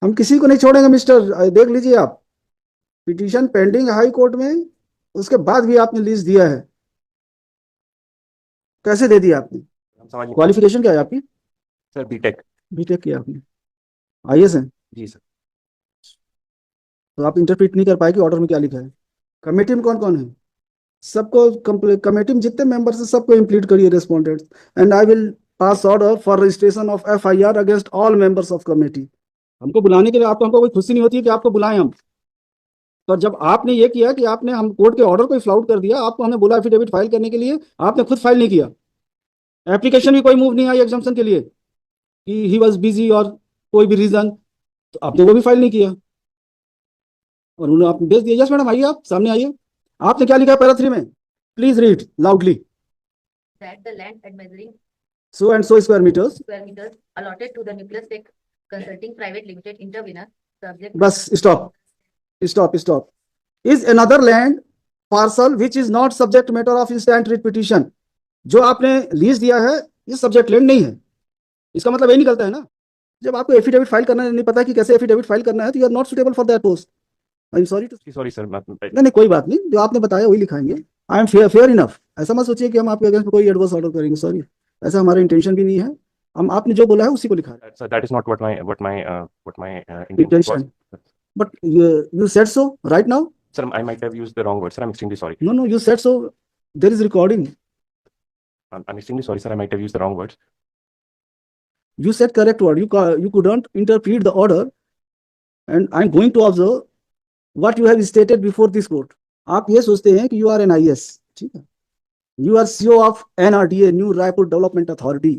हम किसी को नहीं छोड़ेंगे मिस्टर, देख लीजिए आप, पिटीशन पेंडिंग हाई कोर्ट में, उसके बाद भी आपने लीज दिया है। कैसे दे दिया आपने? हम समझ नहीं। क्वालिफिकेशन क्या है आपकी? Sir BTech. बीटेक किया आपने? आईएएस है? जी सर। तो आप इंटरप्रीट नहीं कर पाए कि ऑर्डर में क्या लिखा है। कमेटी में कौन कौन है? सबको, कमेटी में जितने मेंबर्स हैं सबको इंप्लीट करिए respondents, and I will pass order for registration of FIR against all members of committee. हमको बुलाने के लिए आपको, हमको कोई खुशी नहीं होती है कि आपको बुलाएं हम, पर जब आपने ये किया कि आपने हम कोर्ट के ऑर्डर को फ्लाउट कर दिया, आपको हमने बोला एफिडेविट फाइल करने के लिए, आपने खुद फाइल नहीं किया। एप्लीकेशन भी कोई मूव नहीं आई एग्जाम्शन के लिए कि ही वॉज बिजी और कोई भी रीजन, तो आपने वो भी फाइल नहीं किया और उन्होंने आप भेज दिया। यस मैडम, आइए, आप सामने आइए। आपने क्या लिखा है पैरा 3 में? Please read loudly. That the land at measuring so and so square metres. square meters allotted to the Nucleus Tech Consulting Private Limited intervenor subject bus stop, stop, stop. Is another land parcel which is not subject matter of instant writ petition. जो आपने lease दिया है ये subject land नहीं है। इसका मतलब ये निकलता है ना, जब आपको एफिडेविट फाइल करना नहीं पता कि कैसे एफिडेविट फाइल करना है, तो you are not suitable for that post. I am sorry to. Sorry sir मैं नहीं नहीं, कोई बात नहीं, जो आपने बताया वही लिखाएंगे। I am fair, fair enough. ऐसा मत सोचिए कि हम आपके अगेंस्ट कोई एडवर्स ऑर्डर करेंगे, सॉरी, ऐसा हमारा इंटेंशन भी नहीं है। हम, आपने जो बोला है उसी को लिखा है। Sir that is not what my intention was. Intention, but you said so right now. Sir, I might have used the wrong word, sir. I'm extremely sorry. No, no, you said so. There is recording. I'm extremely sorry, sir. I might have used the wrong words. You said correct word. You couldn't interpret the order, and I'm going to observe what you have stated before this court. आप ये सोचते हैं कि you are N IAS, ठीक है, you are CEO of NRDA, new Raipur development authority,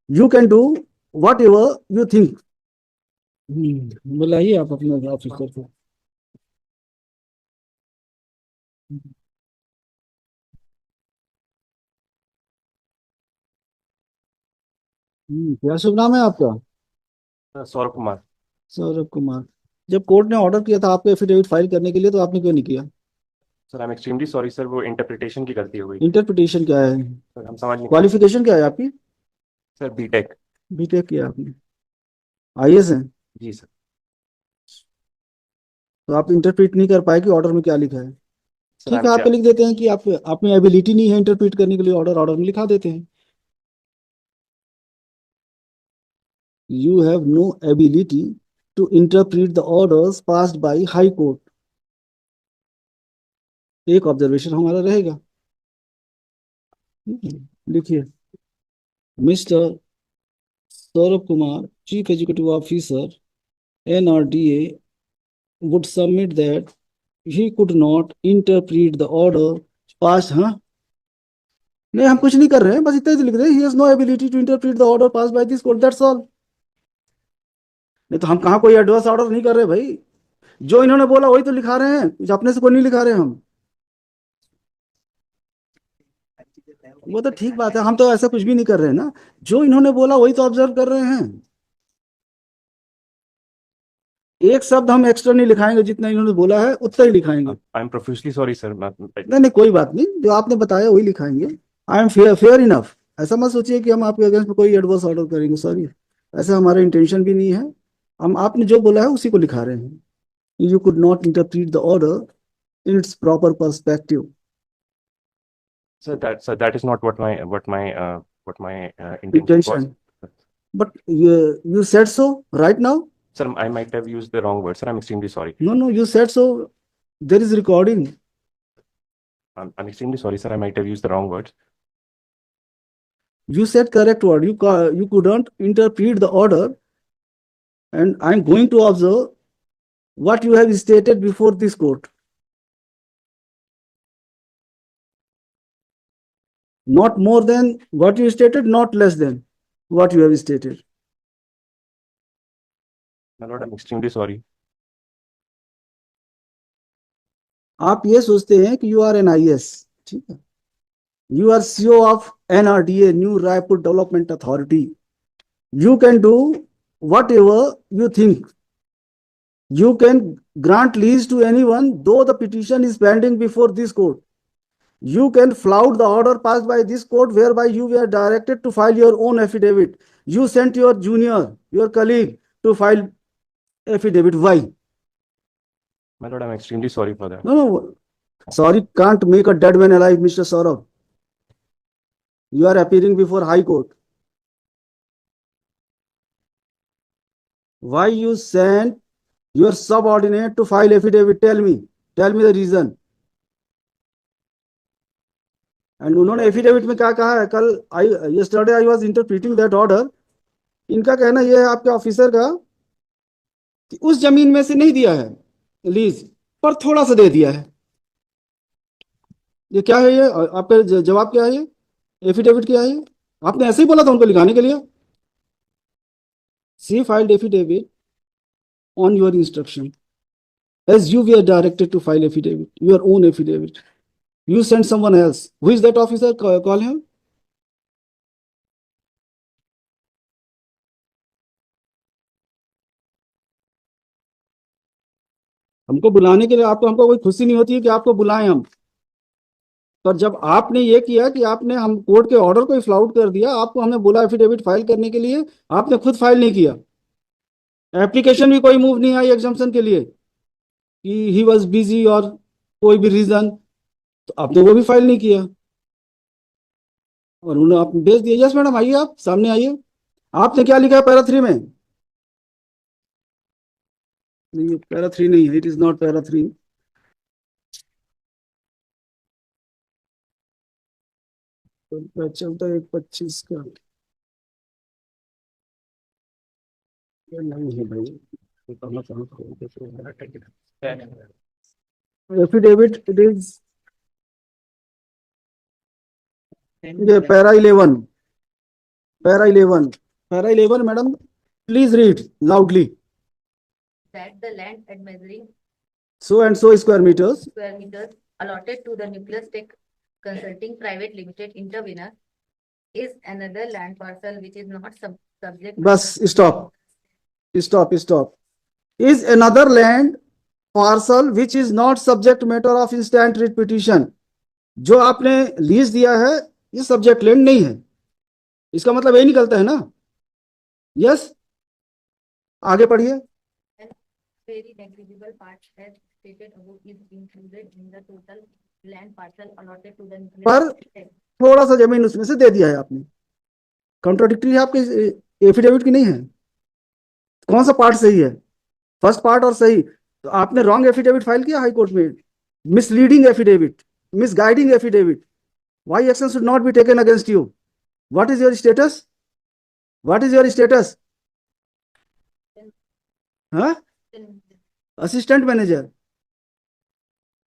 you can do whatever you think. बुलाइए आप अपने ऑफिसर को। क्या शुभ नाम है आपका? सौरभ कुमार। सौरभ कुमार। जब कोर्ट ने ऑर्डर किया था आपको एफिडेविट फाइल करने के लिए, तो आपने क्यों नहीं किया? Sir I am extremely sorry sir, वो इंटरप्रिटेशन की गलती हो गई। इंटरप्रिटेशन क्या है? सर हम समझ नहीं। क्वालिफिकेशन क्या है आपकी? Sir BTech. बीटेक किया आपने? आईएएस है? जी सर। तो आप इंटरप्रीट नहीं कर पाए कि ऑर्डर में क्या लिखा है। सर ठीक है, आप पे लिख देते हैं कि आप में एबिलिटी नहीं है इंटरप्रीट करने के लिए, ऑर्डर ऑर्डर में लिखा देते हैं। You have no ability to interpret the orders passed by high court. एक ऑब्जर्वेशन हमारा रहेगा। लिखिए, Mr Saurabh Kumar, chief executive officer NRDA, would submit that he could not interpret the order passed। हाँ, नहीं हम कुछ नहीं कर रहे हैं, बस इतना ही लिख रहे हैं, he has no ability to interpret the order passed by this court, that's all। नहीं तो हम कहाँ कोई एडवर्स ऑर्डर नहीं कर रहे भाई, जो इन्होंने बोला वही तो लिखा रहे हैं, कुछ अपने से कोई नहीं लिखा रहे हम। वो तो ठीक बात है, हम तो ऐसा कुछ भी नहीं कर रहे हैं ना, जो इन्होंने बोला वही तो ऑब्जर्व कर रहे हैं। एक शब्द हम एक्स्ट्रा नहीं लिखाएंगे, जितना इन्होंने बोला है उतना ही लिखाएंगे। I am professionally sorry sir. नहीं नहीं, कोई बात नहीं, जो आपने बताया वही लिखाएंगे। I am fair, fair enough. ऐसा मत सोचिए कि हम आपके अगेंस्ट में कोई एडवर्स ऑर्डर करेंगे, सॉरी, ऐसा हमारा इंटेंशन भी नहीं है। हम, आपने जो बोला है उसी को लिखा रहे हैं। You could not interpret the order in its proper perspective. Sir, that is not what my intention was. Intention, but you said so right now. Sir, I might have used the wrong word, sir. I'm extremely sorry. No, no, you said so. There is recording. I'm extremely sorry, sir. I might have used the wrong words. You said correct word. You couldn't interpret the order, and I'm going to observe what you have stated before this court. Not more than what you stated, not less than what you have stated. My lord, I'm extremely sorry. आप ये सोचते हैं कि you are N IAS, ठीक है, you are CEO of NRDA, new Raipur development authority, you can do whatever you think, you can grant lease to anyone though the petition is pending before this court, you can flout the order passed by this court whereby you were directed to file your own affidavit, you sent your junior, your colleague to file affidavit. Why? My lord, I'm extremely sorry for that. No. Sorry can't make a dead man alive, Mr. Saurabh. You are appearing before High Court. Why you sent your subordinate to file affidavit? Tell me the reason. And उन्होंने affidavit में क्या कहा है? कल yesterday I was interpreting that order. इनका कहना यह है आपके ऑफिसर का कि उस जमीन में से नहीं दिया है लीज, पर थोड़ा सा दे दिया है. ये क्या है? ये आपका जवाब क्या है? ये एफिडेविट क्या है? आपने ऐसे ही बोला था उनको लिखाने के लिए. She filed affidavit on your instruction, as you were directed to file affidavit, your own affidavit. You sent someone else. Who is that officer? Call him. हमको बुलाने के लिए आपको हमको कोई खुशी नहीं होती है कि आपको बुलाएं हम, पर जब आपने ये किया कि आपने हम कोर्ट के ऑर्डर को फ्लाउट कर दिया, आपको हमने बोला एफिडेविट फाइल करने के लिए, आपने खुद फाइल नहीं किया. एप्लीकेशन भी कोई मूव नहीं आई एग्जाम्पशन के लिए कि ही वॉज बिजी और कोई भी रीजन, तो आपने वो भी फाइल नहीं किया और उन्होंने आप भेज दिया. यस मैडम, आइए, आप सामने आइए. आपने क्या लिखा है पैरा 3 में? नहीं, पैरा 3 नहीं है. It is not para 3. चलता है 125 का. नहीं है भाई. एफिडेविट इट इज ये para 11. Para 11 madam, please read loudly. That the land at measuring So and so square meters square meters allotted to the Nucleus Tech Consulting Private Limited intervenor is another land parcel which is not subject. बस stop. Is another land parcel which is not subject matter of instant writ petition. जो आपने lease दिया है ये subject land नहीं है. इसका मतलब यही निकलता है ना? यस, आगे पढ़िए. Very negligible part as stated above is included in the total land parcel allotted to the पर Nucleus Tech. थोड़ा सा जमीन उसमें से दे दिया है आपने. कॉन्ट्रोडिक्टरी है आपके एफिडेविट की नहीं है. कौन सा पार्ट सही है? फर्स्ट पार्ट और सही. तो आपने रॉन्ग एफिडेविट फाइल किया हाई कोर्ट में. Misleading affidavit, misguiding affidavit. Why action should not be taken against you? What is your status? हाँ, असिस्टेंट मैनेजर.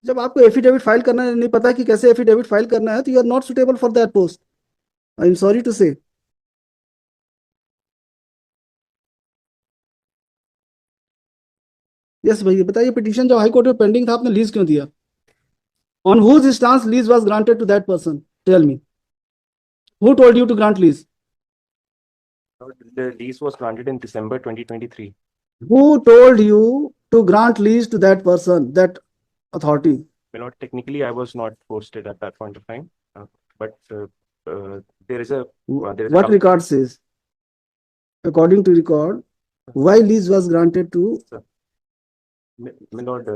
जब आपको एफिडेविट फाइल करना नहीं पता कि कैसे एफिडेविट फाइल करना है, तो you are not suitable for that post. I am sorry to say. Yes भैया, बताइए. पिटीशन जब हाई कोर्ट में पेंडिंग था, आपने लीज क्यों दिया? On whose stance lease was granted to that person? Tell me, who told you to grant lease? The lease was granted in December 2023. Who told you to grant lease to that person, that authority? My lord, technically I was not posted at that point of time, but there is a What record says? According to record, why lease was granted to? My lord,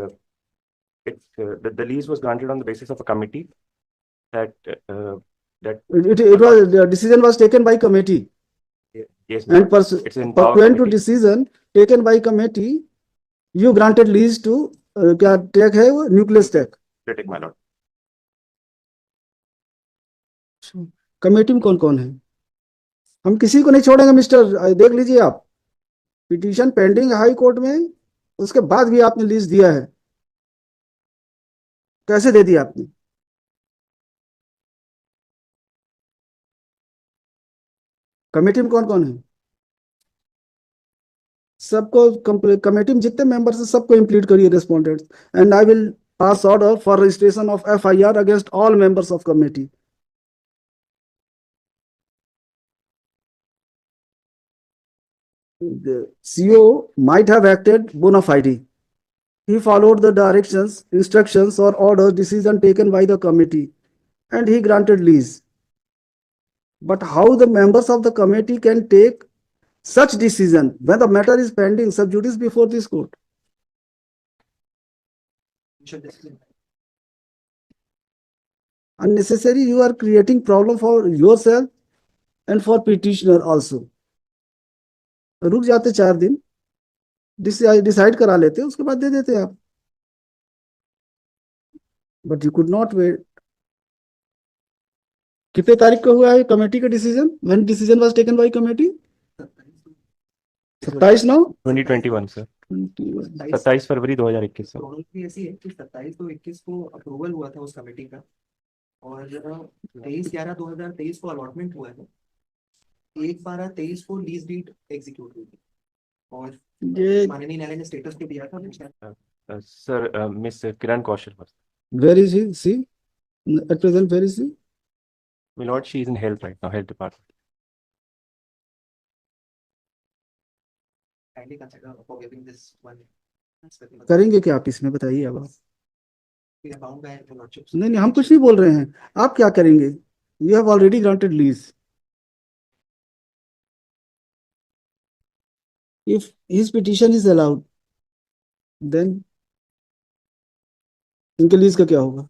the lease was granted on the basis of a committee that It was, the decision was taken by committee. yes, my And lord, it's in power pursuant to committee. decision taken by committee, you granted lease to क्या tech है वो? Nucleus tech. Critic, my lord. Committee में कौन कौन है? हम किसी को नहीं छोड़ेंगे मिस्टर. देख लीजिए आप, पिटीशन पेंडिंग हाई कोर्ट में, उसके बाद भी आपने लीज दिया है. कैसे दे दिया आपने? कमेटी में कौन कौन है? सबको कमेटी में जितने मेंबर्स हैं सबको इंप्लीड करिए respondents. And I will pass order for registration of FIR against all members of committee. The CO might have acted bona fide. He followed the directions, instructions, or orders, decision taken by the committee, and he granted lease. But how the members of the committee can take such decision when the matter is pending sub judice before this court. Unnecessary, you are creating problem for yourself and for petitioner also. रुक जाते 4 दिन, decide करा लेते, उसके बाद दे देते आप. But you could not wait. कितने तारीख को हुआ है कमेटी का decision? When decision was taken by committee? 27 now? 2021 sir, 27 February 2021 sir. Problem भी ऐसी है कि 27 तो 21 को अप्रूवल हुआ था उस कमेटी का और 23/11/2023 को अलॉटमेंट हुआ है. 1/12/23 को लीज डीड एग्जीक्यूट हुई थी और ये माननीय न्यायालय ने स्टेटस पे दिया था. Sir miss Kiran Kaushal was. where is he? See, at present where is he? My lord, she is in health right now, health department. Kindly consider forgiving this one. करेंगे क्या आप इसमें बताइए अब आप. We are bound by your lordship's- नहीं हम कुछ नहीं बोल रहे हैं, आप क्या करेंगे? You have already granted lease. If his petition is allowed, then इनके लीज का क्या होगा?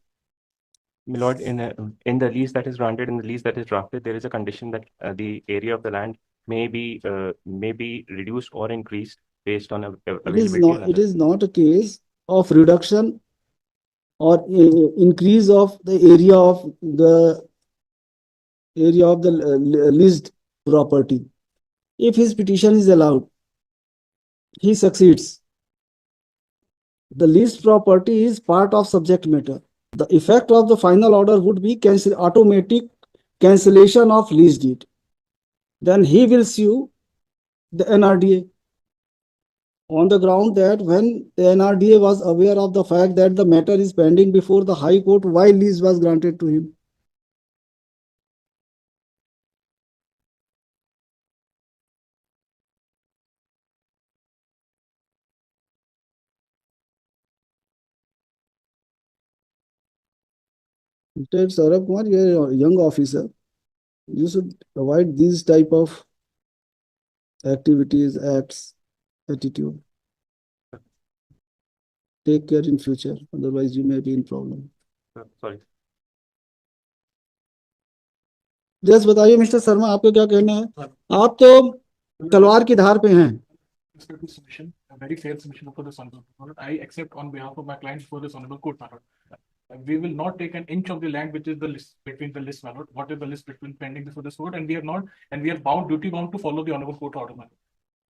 My lord, in the lease that is granted, in the lease that is drafted, there is a condition that the area of the land may be reduced or increased based on availability. It is not a case of reduction or increase of the area of the leased property. If his petition is allowed, he succeeds. The leased property is part of subject matter. The effect of the final order would be automatic cancellation of lease deed. Then he will sue the NRDA on the ground that when the NRDA was aware of the fact that the matter is pending before the High Court, why lease was granted to him. Lieutenant Saurabh Kumar, you are a young officer. You should avoid these type of activities, acts, attitude. Take care in future, otherwise you may be in problem. Sorry. Just बताइए mister Sharma, आपको क्या कहना है? आप तो तलवार की धार पे हैं. Respectful submission, a very fair submission before this honorable court. I accept on behalf of my client before this honorable court, my lord. We will not take an inch of the land which is the list between the list, my lord. What is the list between pending before this court, and we are not, and we are bound, duty bound to follow the honorable court order, my lord.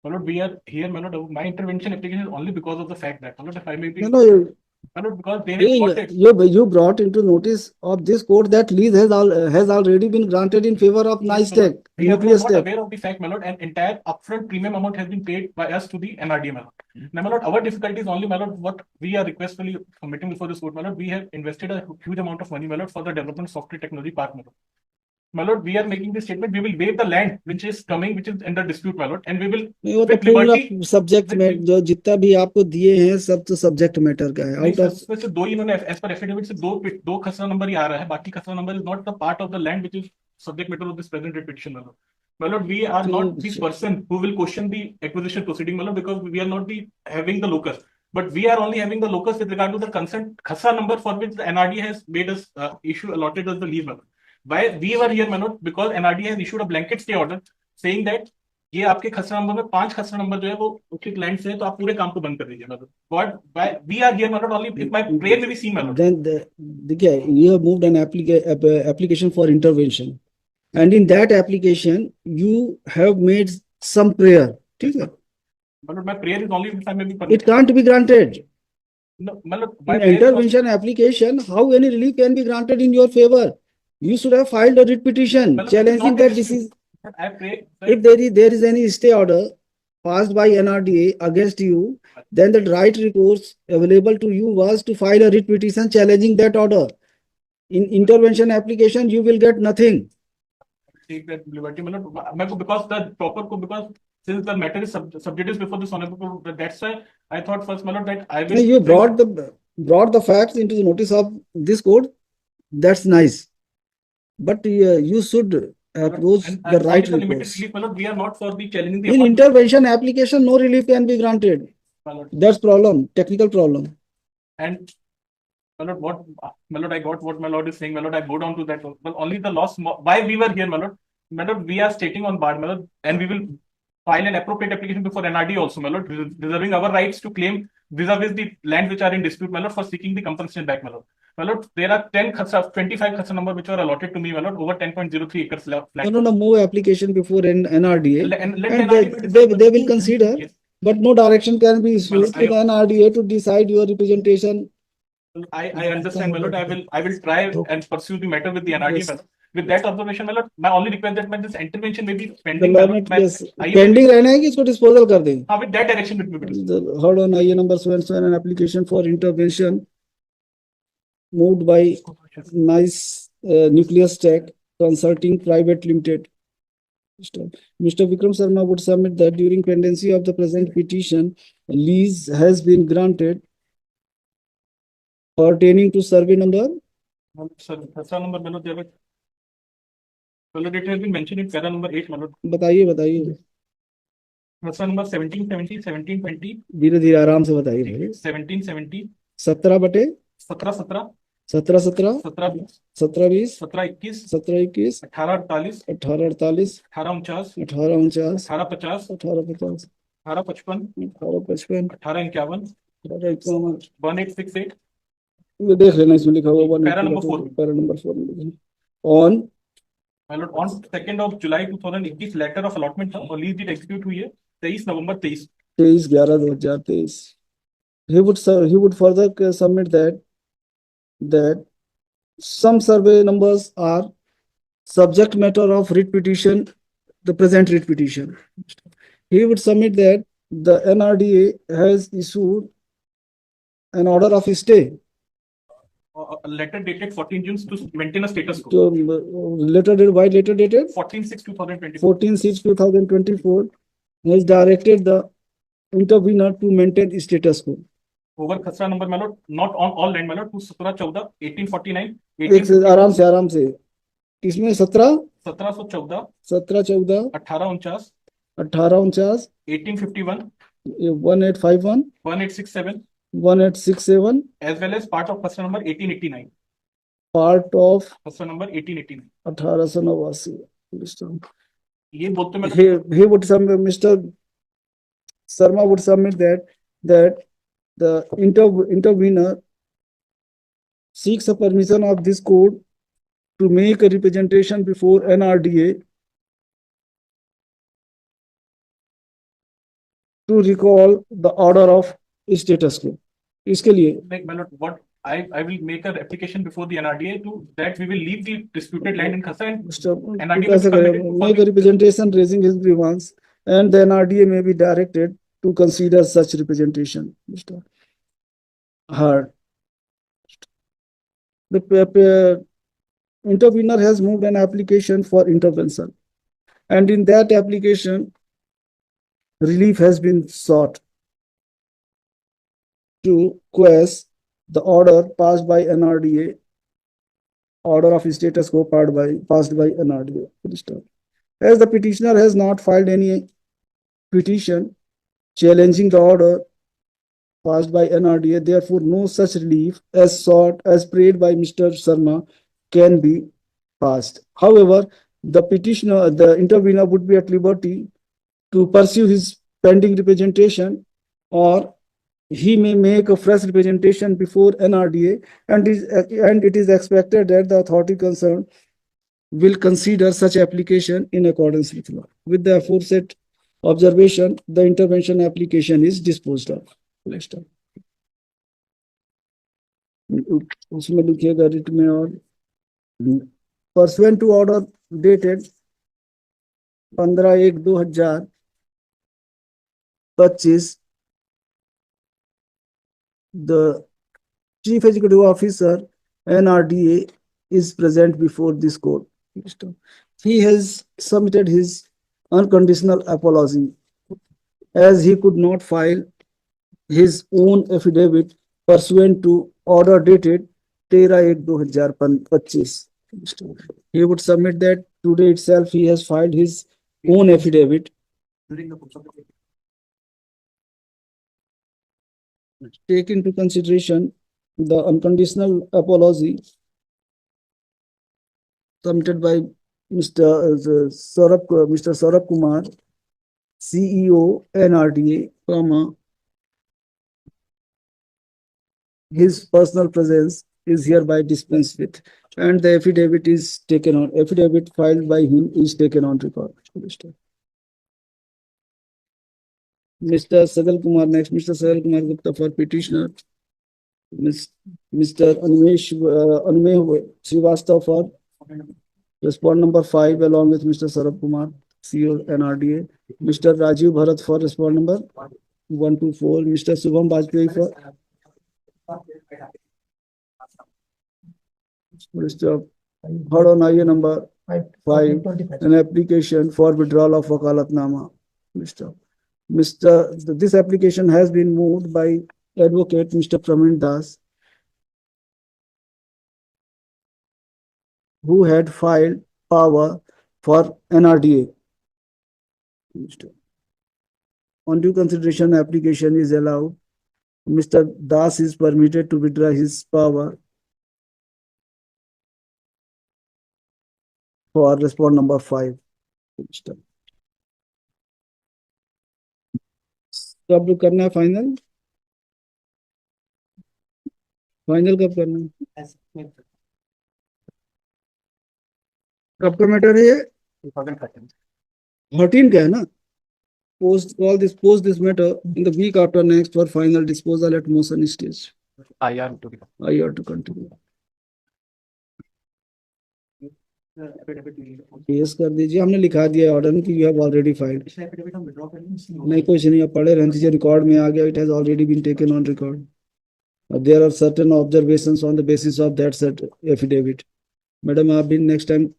My lord, we are here, my lord. My intervention application is only because of the fact that, my lord, if I may be, No, my lord, because there is context. you brought into notice of this court that lease has already been granted in favor of Yes, NICE Tech, We are Nucleus not Tech. aware of the fact, my lord, and entire upfront premium amount has been paid by us to the NRDA, my lord. Now, my lord, our difficulty is only, my lord, what we are requestfully submitting before this court, my lord, we have invested a huge amount of money, my lord, for the development of software technology park, my lord. My lord, we are making this statement, we will waive the land which is coming, which is under dispute, my lord, and we will नहीं, वो तो with full liberty- of subject में जो जितना भी आपको दिए हैं सब तो सब्जेक्ट मैटर का है. नहीं, आउट सर, ऑफ उसमें से दो ही इन्होंने एज पर एफिडेविट से दो खसरा नंबर ही आ रहा है, बाकी खसरा number is not the part of the land which is subject matter of this present petition, my lord. My lord, we are not the person who will question the acquisition proceeding, my lord, because we are not the having the locus, but we are only having the locus with regard to the consent khasra number for which the NRD has made us issue allotted us the lease, my lord. Why we were here, my lord, because NRD has issued a blanket stay order saying that ये आपके खसरा number में 5 खसरा number जो है वो उसके client से है, तो आप पूरे काम को बंद कर दीजिए, मतलब व्हाट वी आर हियर, मतलब only if my prayer may be seen, मतलब then देखिए you have moved an application for intervention and in that application you have made some prayer. ठीक है? my prayer is only if I may be It permitted. can't be granted. No, मतलब my In prayer is only- intervention application, how any relief can be granted in your favor? You should have filed a writ petition मतलब challenging not that a this is. I pray, If there is any stay order passed by NRDA against you, then the right recourse available to you was to file a writ petition challenging that order. In intervention application, you will get nothing. take that liberty, मतलब मैं को because the proper को because since the matter is subject before this honorable court, that's why I thought first, my lord, that I will. You brought the facts into the notice of this court. That's nice, but you should approach And the right only the limited recourse. relief, my lord, we are not for the challenging the In amount, intervention application, no relief can be granted. my lord. That's problem, technical problem. And my lord, what, my lord, I got what my lord is saying, my lord, I go down to that, but only the loss, why we were here, my lord, we are stating on bar, my lord, and we will file an appropriate application before NRD also, my lord, reserving our rights to claim vis-a-vis the land which are in dispute, my lord, for seeking the compensation back, my lord. My lord, there are 25 khasra number which were allotted to me, my lord, over 10.03 acres left. No, move application before NRDA. And let And NRD they will consider, Yes. but no direction can be issued to I- the NRDA to decide your representation. I understand, my lord. I will try and pursue the matter with the NRD. Yes. My lord. With that observation, my lord, my only request that this intervention may be The pending. My lord. government, मैं- yes, आइए pending रहना है कि इसको disposal कर दें. हाँ, with that direction with me. Hold on, IE number so and so, an application for intervention moved by Nice Nucleus Tech Consulting Private Limited. Mr. Vikram Sharma would submit that during pendency of the present petition, lease has been granted pertaining to survey number. Sir, khasra number, my lord, there was. My lord, it has been mentioned in para number 8, my lord. बताइए Khasra number 1770, 1720, धीरे धीरे आराम से बताइए भाई. 1770, 17 बटे 17, 17 17 17, 17 20 17, 21, 17 21 18, 48, 18 48 18, 49, 18 49 18, 50, 18 50 18, 55, 18 55 18, 51, 18 51. 1868. ये देख लेना इसमें लिखा हुआ Para number 4. Para number 4 on My lord, on 2nd of July 2021 letter of allotment था और लीज डीड एग्जीक्यूट हुई है 23 नवंबर 23. 23/11/2023. He would further submit that some survey numbers are subject matter of writ petition, the present writ petition. He would submit that the NRDA has issued an order of stay A letter dated 14 June to maintain a status quo. to letter dated 14/6/2024. 14/6/2024 has directed the intervener to maintain status quo. Over खसरा number my lord, not on all land my lord, to 1714, 1849, एक से आराम से इसमें 17 1714, 17 14 1849, 18 49 1851, 1851 1867, 1867 as well as part of खसरा number 1889. part of खसरा number 1889. 1889. ये बोलते मैं He would submit, Mr. Sharma would submit that the intervener seeks a permission of this court to make a representation before NRDA to recall the order of status quo. इसके लिए my lord, what I will make an application before the NRDA to that we will leave the disputed land in Khasra and Mr. NRDA कैसे will करें? Make a representation raising his grievance and the NRDA may be directed to consider such representation. Mr. Heard. The intervener has moved an application for intervention, and in that application, relief has been sought to quash the order passed by NRDA, order of status quo passed by NRDA. As the petitioner has not filed any petition challenging the order passed by NRDA, therefore no such relief as sought as prayed by Mr. Sharma can be passed. However, the intervener would be at liberty to pursue his pending representation, or he may make a fresh representation before NRDA, and it is expected that the authority concerned will consider such application in accordance with law. With the aforesaid observation, the intervention application is disposed of. उसमें लिखिएगा writ में और pursuant to order dated 15/1/2025, the Chief Executive Officer NRDA is present before this court. He has submitted his unconditional apology as he could not file his own affidavit pursuant to order dated 13/1/2025. He would submit that today itself he has filed his own affidavit. During the course of the Take into consideration the unconditional apology submitted by Mr. Saurabh Kumar, CEO, NRDA, his personal presence is hereby dispensed with, and the affidavit filed by him is taken on record. Mr. Sagal Kumar, next, Mr. Sagal Kumar Gupta for petitioner. Mr. Anmay Srivastava for respond number 5 along with Mr. Saurabh Kumar, CEO, NRDA. Mr. Rajiv Bharat for respond number 1 to 4. Mr. Subham Bajpayee for Mr. Heard on IA number 5, an application for withdrawal of Wakalatnama. This application has been moved by Advocate Mr. Pramin Das, who had filed power for NRDA. On due consideration, application is allowed. Mr. Das is permitted to withdraw his power for respond number 5. कब करना है final? Final कब करना है? कब का matter है ये? 13 का है ना? Post this matter in the week after next for final disposal at motion stage. IR to continue. Case कर दीजिए, हमने लिखा दिया ऑर्डर में कि यू हैव ऑलरेडी फाइल्ड. पिछला एफिडेविट हम विड्रॉ कर लें. नहीं, कुछ नहीं, आप पढ़े रहने दीजिए, रिकॉर्ड में आ गया. It has already been taken on record. There are certain observations on the basis of that set affidavit. Madam, आप भी नेक्स्ट टाइम